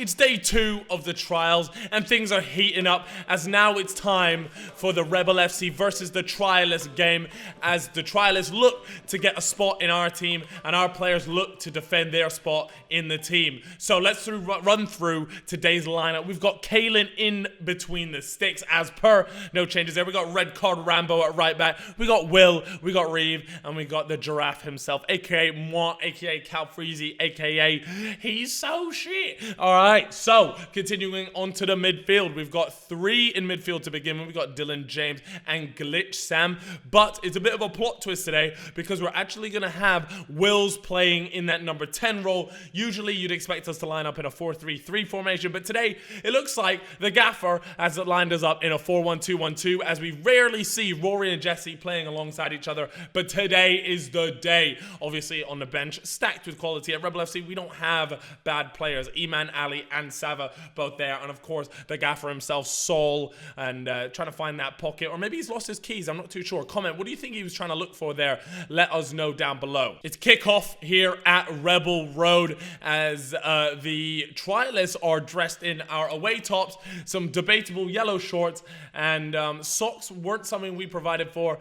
it's day 2 of the trials, and things are heating up as now it's time for the Rebel FC versus the Trialist game, as the Trialists look to get a spot in our team and our players look to defend their spot in the team. So let's run through today's lineup. We've got Kalen in between the sticks as per, no changes there. We got Red Card Rambo at right back, we got Will, we got Reeve, and we got the Giraffe himself, aka moi, aka Cal Freezy, aka he's so shit. Alright, so continuing on to the midfield, we've got 3 in midfield to begin with. We've got Dylan, James, and Glitch Sam, but it's a bit of a plot twist today because we're actually going to have Wills playing in that number 10 role. Usually you'd expect us to line up in a 4-3-3 formation, but today it looks like the gaffer has lined us up in a 4-1-2-1-2, as we rarely see Rory and Jesse playing alongside each other, but today is the day. Obviously on the bench, stacked with quality. At Rebel FC, we don't have bad players. Eman, Ali, and Sava both there, and of course the gaffer himself, Saul, and trying to find that pocket, or maybe he's lost his keys, I'm not too sure. Comment, what do you think he was trying to look for there? Let us know down below. It's kickoff here at Rebel Road as the Trialists are dressed in our away tops, some debatable yellow shorts, and socks weren't something we provided for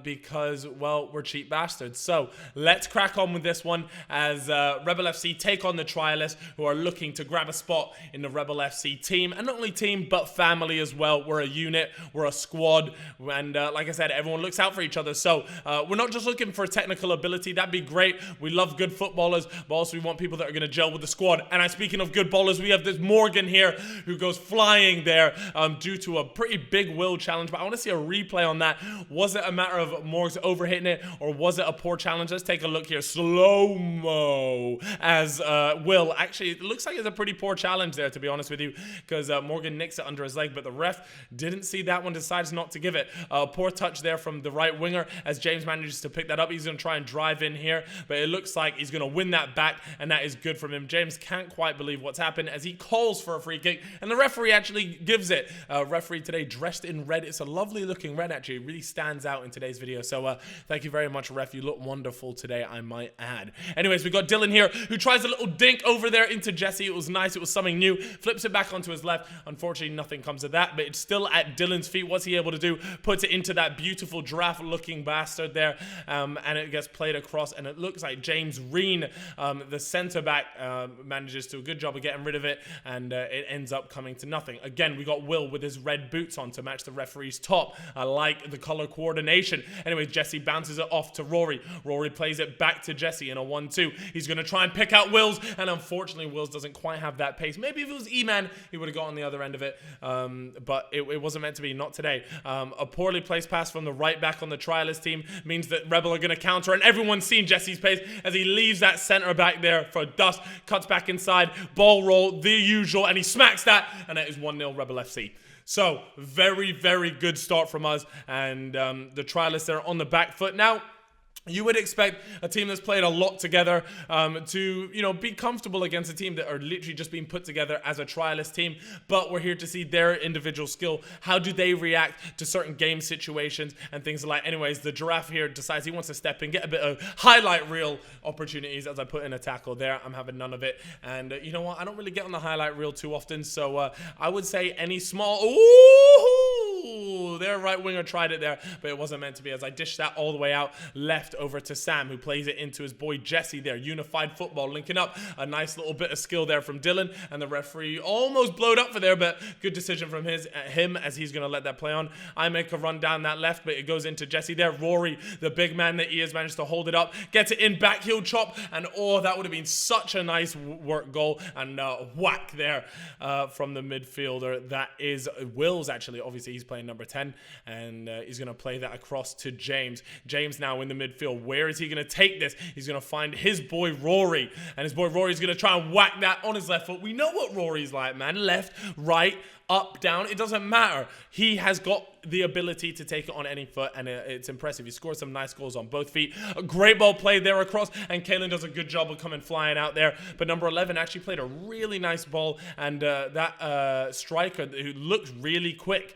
because, well, we're cheap bastards. So let's crack on with this one as Rebel FC take on the Trialists, who are looking to grab a spot in the Rebel FC team, and not only team but family as well. We're a unit, we're a squad, and like I said, everyone looks out for each other. So we're not just looking for technical ability, that'd be great. We love good footballers, but also we want people that are going to gel with the squad. And speaking of good ballers, we have this Morgan here who goes flying there due to a pretty big Will challenge, but I want to see a replay on that. Was it a matter of Morgs overhitting it, or was it a poor challenge? Let's take a look here. Slow-mo as Will, actually it looks like it's a pretty poor challenge there, to be honest with you, because Morgan nicks it under his leg, but the ref didn't see that one, decides not to give it. Poor touch there from the right winger as James manages to pick that up. He's going to try and drive in here, but it looks like he's going to win that back, and that is good from him. James can't quite believe what's happened as he calls for a free kick, and the referee actually gives it. Referee today dressed in red. It's a lovely looking red, actually. It really stands out in today's video, so thank you very much, ref. You look wonderful today, I might add. Anyways, we got Dylan here who tries a little dink over there into Jesse. It was nice, it was something new. Flips it back onto his left. Unfortunately, nothing comes of that, but it's still at Dylan's feet. What's he able to do? Puts it into that beautiful giraffe looking bastard there, and it gets played across, and it looks like James Reen, the center back, manages to do a good job of getting rid of it, and it ends up coming to nothing. Again, we got Will with his red boots on to match the referee's top. I like the color coordination. Anyway, Jesse bounces it off to Rory. Rory plays it back to Jesse in a 1-2. He's going to try and pick out Wills, and unfortunately Wills doesn't quite have that pace. Maybe if it was E-Man, he would have got on the other end of it, but it wasn't meant to be, not today. A poorly placed pass from the right back on the Trialist team means that Rebel are going to counter, and everyone's seen Jesse's pace as he leaves that center back there for dust, cuts back inside, ball roll, the usual, and he smacks that, and that is 1-0 Rebel FC. So, very, very good start from us, and the Trialists are on the back foot now. You would expect a team that's played a lot together to, be comfortable against a team that are literally just being put together as a Trialist team, but we're here to see their individual skill. How do they react to certain game situations and things like. Anyways, the Giraffe here decides he wants to step in, get a bit of highlight reel opportunities as I put in a tackle there. I'm having none of it, and you know what? I don't really get on the highlight reel too often, so I would say any small. Ooh, their right winger tried it there, but it wasn't meant to be, as I dished that all the way out left over to Sam, who plays it into his boy Jesse there. Unified football linking up. A nice little bit of skill there from Dylan, and the referee almost blowed up for there, but good decision from him as he's going to let that play on. I make a run down that left, but it goes into Jesse there. Rory, the big man that he is, managed to hold it up, gets it in, back heel chop, and that would have been such a nice work goal, and whack there from the midfielder. That is Wills, actually. Obviously, he's playing number 10, and he's going to play that across to James. James now in the midfield. Where is he going to take this? He's going to find his boy Rory, and his boy Rory's going to try and whack that on his left foot. We know what Rory's like, man. Left, right, up, down, it doesn't matter. He has got the ability to take it on any foot, and it's impressive. He scores some nice goals on both feet. A great ball played there across, and Kalen does a good job of coming flying out there. But number 11 actually played a really nice ball, and that striker who looks really quick.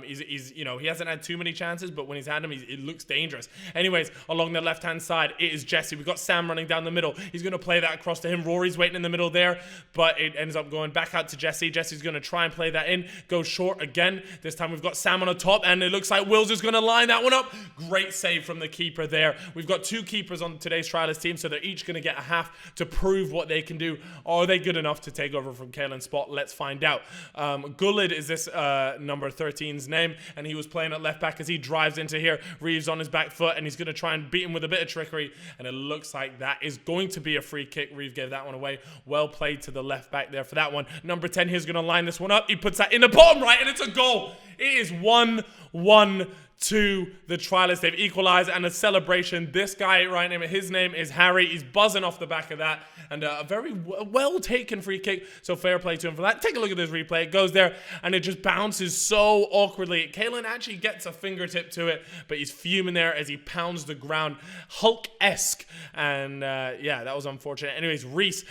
He's you know, he hasn't had too many chances, but when he's had them, it looks dangerous. Anyways, along the left-hand side, it is Jesse. We've got Sam running down the middle. He's going to play that across to him. Rory's waiting in the middle there, but it ends up going back out to Jesse. Jesse's going to try and play that in. Go short again. This time we've got Sam on the top, and it looks like Wills is going to line that one up. Great save from the keeper there. We've got 2 keepers on today's Trialist team, so they're each going to get a half to prove what they can do. Are they good enough to take over from Kalen's spot? Let's find out. Gullid is this number 13's name, and he was playing at left back as he drives into here. Reeves on his back foot, and he's going to try and beat him with a bit of trickery, and it looks like that is going to be a free kick. Reeves gave that one away. Well played to the left back there for that one. Number 10 here's going to line this one up. He puts that in the bottom right, and it's a goal. It is 1-1 to the Trialists. They've equalized, and a celebration. This guy right now, his name is Harry. He's buzzing off the back of that, and a very well taken free kick, so fair play to him for that. Take a look at this replay. It goes there, and it just bounces so awkwardly. Kalen actually gets a fingertip to it, but he's fuming there as he pounds the ground, Hulk-esque, and yeah, that was unfortunate. Anyways, Reese,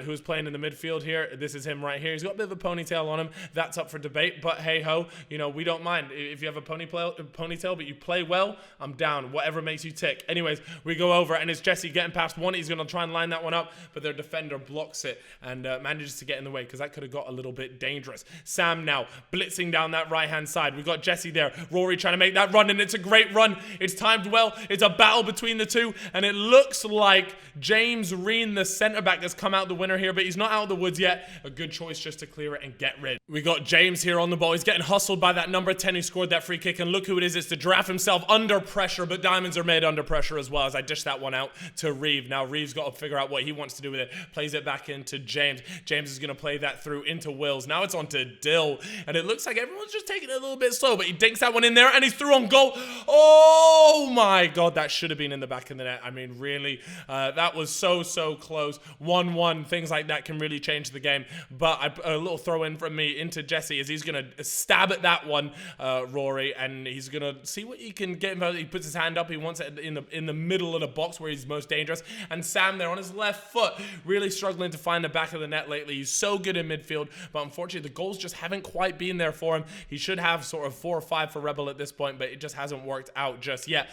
who's playing in the midfield here, this is him right here. He's got a bit of a ponytail on him. That's up for debate, but hey ho, you know, we don't mind. If you have a ponytail, but you play well, I'm down. Whatever makes you tick. Anyways, we go over, and it's Jesse getting past one. He's going to try and line that one up, but their defender blocks it and manages to get in the way, because that could have got a little bit dangerous. Sam now blitzing down that right-hand side. We've got Jesse there. Rory trying to make that run, and it's a great run. It's timed well. It's a battle between the two, and it looks like James Reen, the centre-back, has come out the winner here, but he's not out of the woods yet. A good choice just to clear it and get rid. We got James here on the ball. He's getting hustled by that number 10 who scored that free kick, and look who it is. It's the Giraffe himself under pressure, but diamonds are made under pressure as well, as I dish that one out to Reeve. Now Reeve's got to figure out what he wants to do with it. Plays it back into James. James is going to play that through into Wills. Now it's on to Dill, and it looks like everyone's just taking it a little bit slow, but he dinks that one in there, and he's through on goal. Oh my god, that should have been in the back of the net. I mean, really, that was so close. 1-1, things like that can really change the game, but a little throw in from me into Jesse as he's going to stab at that one, Rory, and he's going to see what he can get involved. He puts his hand up. He wants it in the middle of the box where he's most dangerous. And Sam there on his left foot, really struggling to find the back of the net lately. He's so good in midfield, but unfortunately the goals just haven't quite been there for him. He should have sort of 4 or 5 for Rebel at this point, but it just hasn't worked out just yet.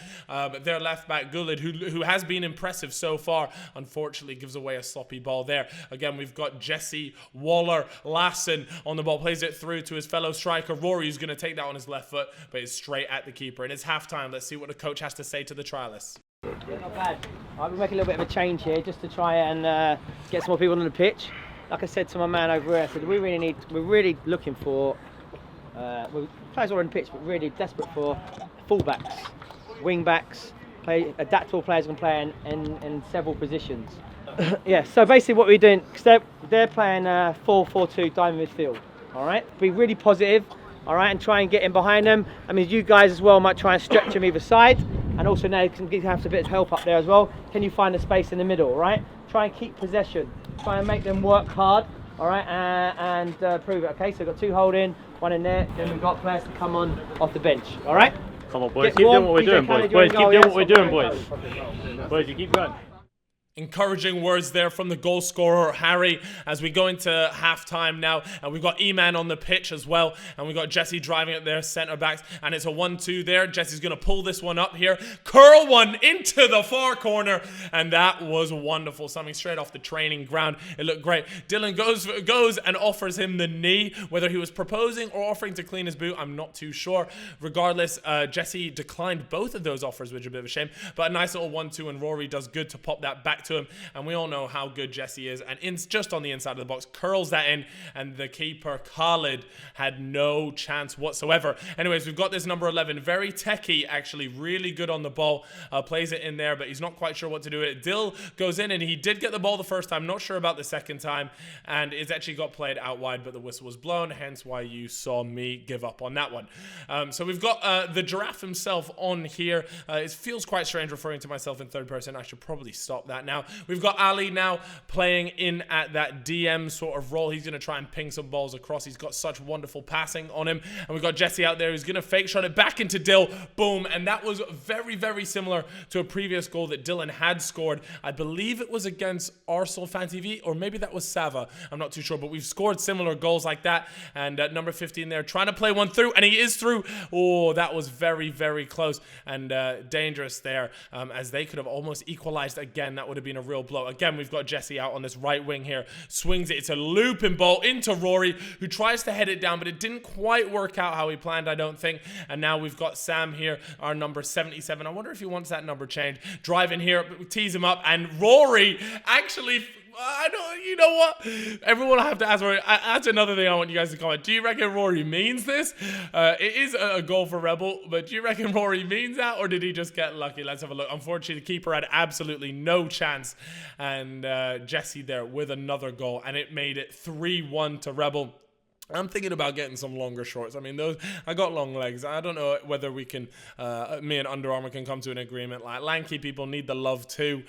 Their left back Gullid, who has been impressive so far, unfortunately gives away a sloppy ball there. Again, we've got Jesse Waller Lassen on the ball, plays it through to his fellow striker Rory, who's going to take that on his left foot, but it's straight at the keeper. And it's halftime. Let's see what the coach has to say to the Trialists. Yeah, not bad. I'll be making a little bit of a change here just to try and get some more people on the pitch. Like I said to my man over here, I said we're really looking for players all on the pitch, but really desperate for fullbacks, wing backs, adaptable players who can play in several positions. Yeah, so basically what we're doing, because they're playing 4-4-2 diamond midfield. All right, be really positive. All right, and try and get in behind them. I mean, you guys as well might try and stretch them either side, and also now you can have a bit of help up there as well. Can you find a space in the middle? All right, try and keep possession. Try and make them work hard. All right, and prove it. Okay, so we've got 2 holding, 1 in there. Then we've got players to come on off the bench. All right. Come on, boys. Keep doing what we're doing, boys. Boys, keep doing what we're doing, boys. Boys, you keep going. Encouraging words there from the goal scorer, Harry, as we go into halftime now. And we've got E-Man on the pitch as well. And we've got Jesse driving at their centre-backs. And it's a 1-2 there. Jesse's going to pull this one up here. Curl one into the far corner. And that was wonderful. Something straight off the training ground. It looked great. Dylan goes and offers him the knee. Whether he was proposing or offering to clean his boot, I'm not too sure. Regardless, Jesse declined both of those offers, which is a bit of a shame. But a nice little 1-2, and Rory does good to pop that back to him, and we all know how good Jesse is, and just on the inside of the box curls that in, and the keeper Khalid had no chance whatsoever. Anyways, we've got this number 11, very techie, actually really good on the ball, plays it in there, but he's not quite sure what to do with it. Dill goes in, and he did get the ball the first time, not sure about the second time, and it's actually got played out wide, but the whistle was blown, hence why you saw me give up on that one. So we've got the Giraffe himself on here. It feels quite strange referring to myself in third person. I should probably stop that now. now. We've got Ali now playing in at that DM sort of role. He's going to try and ping some balls across. He's got such wonderful passing on him. And we've got Jesse out there who's going to fake shot it back into Dill. Boom. And that was very, very similar to a previous goal that Dylan had scored. I believe it was against Arsenal Fan TV, or maybe that was Sava. I'm not too sure, but we've scored similar goals like that. And number 15 there trying to play one through, and he is through. Oh, that was very, very close and dangerous there, as they could have almost equalized again. That would have been a real blow. Again, we've got Jesse out on this right wing here. Swings it. It's a looping ball into Rory, who tries to head it down, but it didn't quite work out how he planned, I don't think. And now we've got Sam here, our number 77. I wonder if he wants that number changed. Driving here, tease him up, and Rory actually... I don't, you know what? Everyone will have to ask Rory. That's another thing I want you guys to comment. Do you reckon Rory means this? It is a goal for Rebel, but do you reckon Rory means that, or did he just get lucky? Let's have a look. Unfortunately, the keeper had absolutely no chance, and Jesse there with another goal, and it made it 3-1 to Rebel. I'm thinking about getting some longer shorts. I mean, I got long legs. I don't know whether we can, me and Under Armour can come to an agreement. Like, lanky people need the love too.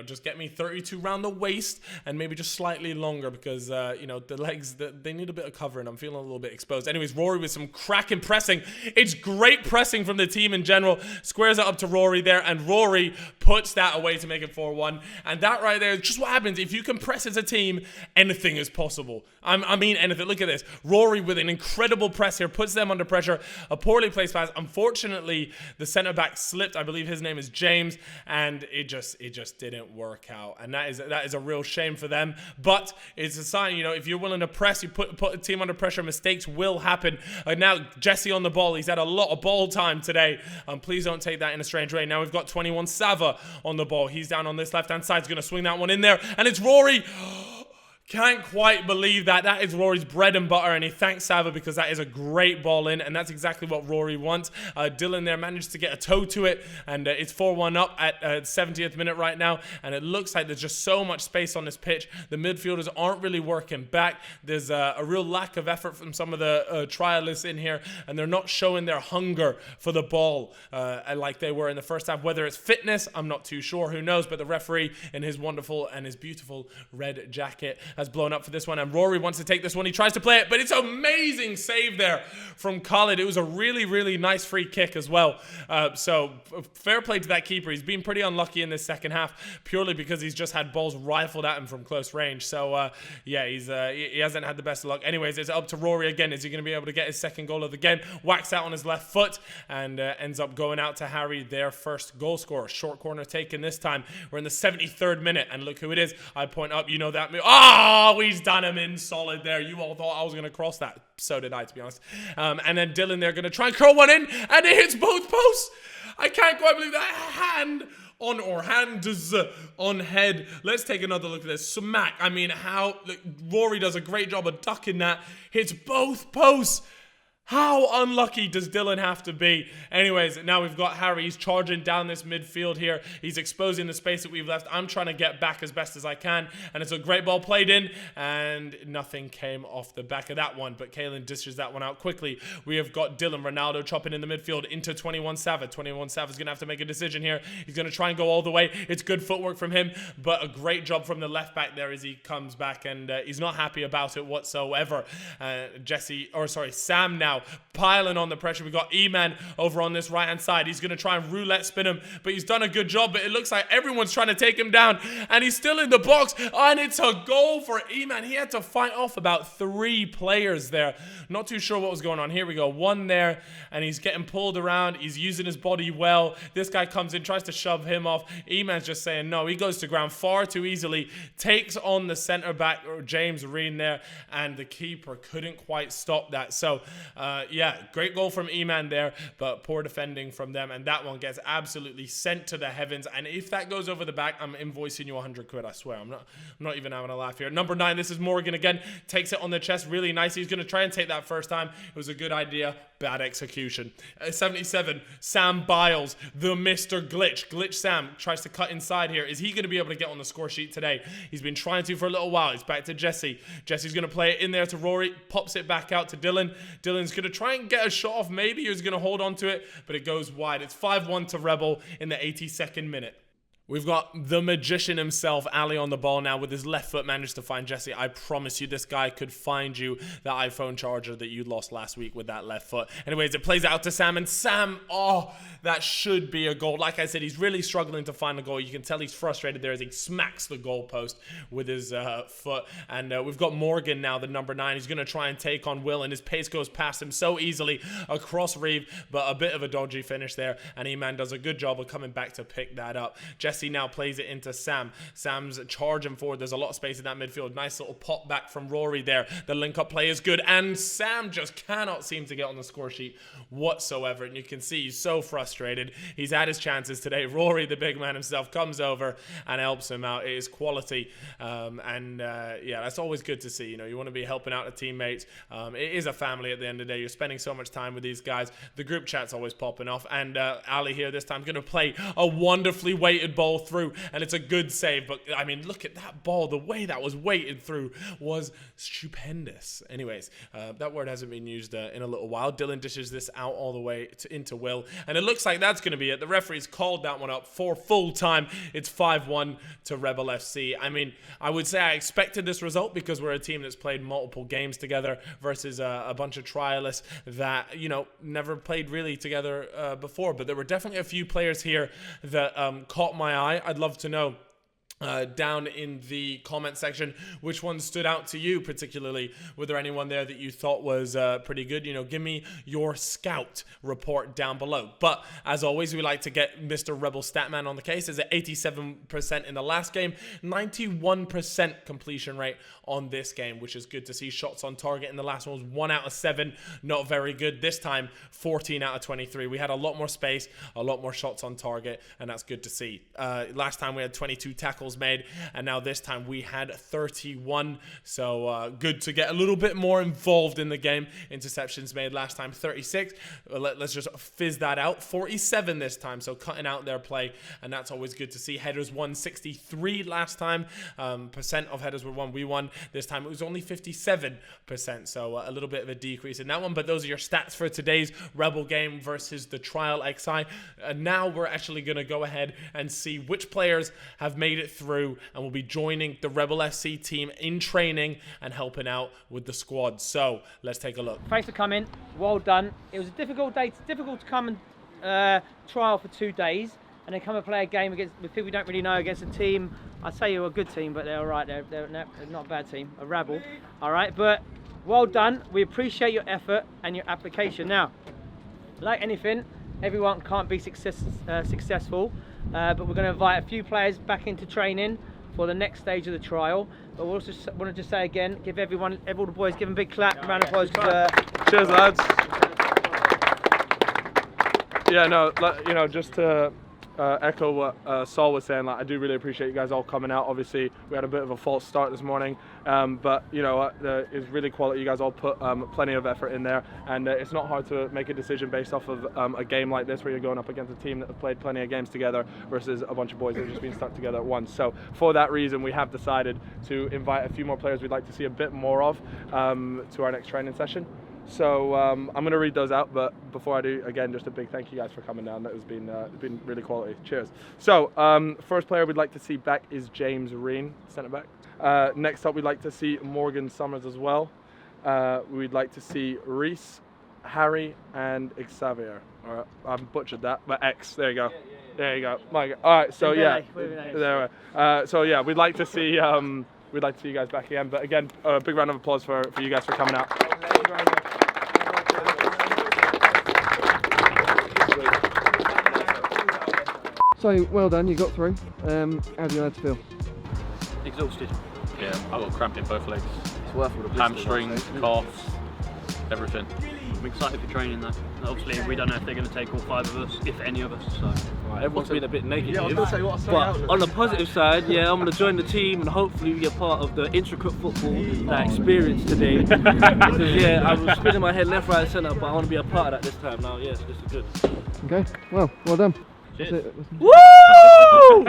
Just get me 32 round the waist and maybe just slightly longer, because, the legs, they need a bit of covering. I'm feeling a little bit exposed. Anyways, Rory with some cracking pressing. It's great pressing from the team in general. Squares it up to Rory there, and Rory puts that away to make it 4-1. And that right there is just what happens. If you can press as a team, anything is possible. I mean anything. Look at this. Rory with an incredible press here, puts them under pressure. A poorly placed pass. Unfortunately, the centre back slipped. I believe his name is James, and it just didn't work out. And that is a real shame for them. But it's a sign, if you're willing to press, you put a team under pressure, mistakes will happen. Now Jesse on the ball. He's had a lot of ball time today. Please don't take that in a strange way. Now we've got 21 Sava on the ball. He's down on this left-hand side. He's going to swing that one in there, and it's Rory. Can't quite believe that. That is Rory's bread and butter, and he thanks Sava because that is a great ball in, and that's exactly what Rory wants. Dylan there managed to get a toe to it, and it's 4-1 up at 70th minute right now, and it looks like there's just so much space on this pitch. The midfielders aren't really working back. There's a real lack of effort from some of the trialists in here, and they're not showing their hunger for the ball like they were in the first half. Whether it's fitness, I'm not too sure. Who knows? But the referee in his wonderful and his beautiful red jacket has blown up for this one, and Rory wants to take this one. He tries to play it, but it's an amazing save there from Khalid. It was a really, really nice free kick as well. So fair play to that keeper. He's been pretty unlucky in this second half, purely because he's just had balls rifled at him from close range. So he hasn't had the best of luck. Anyways, it's up to Rory again. Is he going to be able to get his second goal of the game? Whacks out on his left foot and ends up going out to Harry, their first goal scorer. Short corner taken this time. We're in the 73rd minute, and look who it is. I point up, that. Oh, he's done him in solid there. You all thought I was going to cross that. So did I, to be honest. And then Dylan, they're going to try and curl one in, and it hits both posts. I can't quite believe that. Hands on head. Let's take another look at this. Smack. I mean, Rory does a great job of ducking that. Hits both posts. How unlucky does Dylan have to be? Anyways, now we've got Harry. He's charging down this midfield here. He's exposing the space that we've left. I'm trying to get back as best as I can. And it's a great ball played in. And nothing came off the back of that one. But Kalen dishes that one out quickly. We have got Dylan Ronaldo chopping in the midfield into 21 Sava. 21 Sava's going to have to make a decision here. He's going to try and go all the way. It's good footwork from him. But a great job from the left back there as he comes back. And he's not happy about it whatsoever. Sam now piling on the pressure. We've got E-Man over on this right hand side. He's going to try and roulette spin him, but he's done a good job. But it looks like everyone's trying to take him down, and he's still in the box, and it's a goal for E-Man. He had to fight off about 3 players there. Not too sure what was going on. Here we go. One there, and he's getting pulled around. He's using his body well. This guy comes in, tries to shove him off. E-Man's just saying no. He goes to ground far too easily, takes on the center back, James Reen there, and the keeper couldn't quite stop that. So great goal from E-Man there, but poor defending from them, and that one gets absolutely sent to the heavens. And if that goes over the back, I'm invoicing you 100 quid, I swear. I'm not even having a laugh here. Number 9, this is Morgan again, takes it on the chest really nice. He's going to try and take that first time. It was a good idea, bad execution. 77, Sam Biles, the Mr. Glitch Sam tries to cut inside here. Is he going to be able to get on the score sheet today? He's been trying to for a little while. He's back to Jesse. Jesse's going to play it in there to Rory, pops it back out to Dylan. Dylan's going to try and get a shot off, maybe. He's going to hold on to it, but it goes wide. It's 5-1 to Rebel in the 82nd minute. We've got the magician himself, Ali, on the ball now with his left foot, managed to find Jesse. I promise you this guy could find you the iPhone charger that you lost last week with that left foot. Anyways, it plays out to Sam, and Sam, oh, that should be a goal. Like I said, he's really struggling to find a goal. You can tell he's frustrated there as he smacks the goalpost with his foot. And we've got Morgan now, the number 9. He's going to try and take on Will, and his pace goes past him so easily across Reeve, but a bit of a dodgy finish there. And E-Man does a good job of coming back to pick that up. Jesse now plays it into Sam. Sam's charging forward. There's a lot of space in that midfield. Nice little pop back from Rory there. The link-up play is good, and Sam just cannot seem to get on the score sheet whatsoever. And you can see he's so frustrated. He's had his chances today. Rory, the big man himself, comes over and helps him out. It is quality, yeah, that's always good to see. You know, you want to be helping out the teammates. It is a family at the end of the day. You're spending so much time with these guys. The group chat's always popping off, and Ali here this time going to play a wonderfully weighted ball through, and it's a good save. But I mean, look at that ball. The way that was weighted through was stupendous. Anyways, that word hasn't been used in a little while. Dylan dishes this out all the way into Will, and it looks like that's going to be it. The referee's called that one up for full time. It's 5-1 to Rebel FC. I mean, I would say I expected this result because we're a team that's played multiple games together versus a bunch of trialists that, you know, never played really together before. But there were definitely a few players here that caught my eye. I'd love to know down in the comment section which one stood out to you particularly. Were there anyone there that you thought was pretty good? You know, give me your scout report down below. But as always, we like to get Mr. Rebel Statman on the case. Is at 87% in the last game, 91% completion rate on this game, which is good to see. Shots on target in the last one was 1 out of 7, not very good. This time 14 out of 23. We had a lot more space, a lot more shots on target, and that's good to see. Last time we had 22 tackles made, and now this time we had 31. So good to get a little bit more involved in the game. Interceptions made last time 36. Let's just fizz that out. 47 this time, so cutting out their play, and that's always good to see. Headers won 63 last time. Percent of headers were won. We won. This time it was only 57%, so a little bit of a decrease in that one. But those are your stats for today's Rebel game versus the Trial XI. Now we're actually going to go ahead and see which players have made it through and will be joining the Rebel FC team in training and helping out with the squad. So let's take a look. Thanks for coming. Well done. It was a difficult day. It's difficult to come and trial for 2 days and then come and play a game against with people you don't really know, against a team. I'd say you're a good team, but they're all right. They're not a bad team, a Rebel. All right, but well done. We appreciate your effort and your application. Now, like anything, everyone can't be successful, but we're going to invite a few players back into training for the next stage of the trial. But we also want to just say again, give all the boys, give them a big clap, round of applause. Cheers, lads. Yeah, no, you know, just to echo what Saul was saying, like, I do really appreciate you guys all coming out. Obviously, we had a bit of a false start this morning, but you know, it's really quality. You guys all put plenty of effort in there, and it's not hard to make a decision based off of a game like this, where you're going up against a team that have played plenty of games together versus a bunch of boys that have just been stuck together at once. So for that reason, we have decided to invite a few more players we'd like to see a bit more of to our next training session. So I'm going to read those out, but before I do, again, just a big thank you guys for coming down. That has been really quality. Cheers. So first player we'd like to see back is James Reen, centre back. Next up, we'd like to see Morgan Summers as well. We'd like to see Reese, Harry, and Xavier. All right, I butchered that, but X. There you go. There you go. My God. All right. So yeah, there. So yeah, we'd like to see you guys back again. But again, a big round of applause for you guys for coming out. So, well done, you got through. How do you like to feel? Exhausted. Yeah, I got cramp in both legs. It's worth all the Hamstrings, calves, everything. I'm excited for training though. Obviously, we don't know if they're going to take all 5 of us, if any of us. So everyone's been a bit negative. Yeah, I was going to say, what's but on the positive side, yeah, I'm going to join the team and hopefully be a part of the intricate football that I experienced today. Because yeah, I was spinning my head left, right, centre, but I want to be a part of that this time now. Yeah, so this is good. Okay, well done. Cheers. That's it. Woo!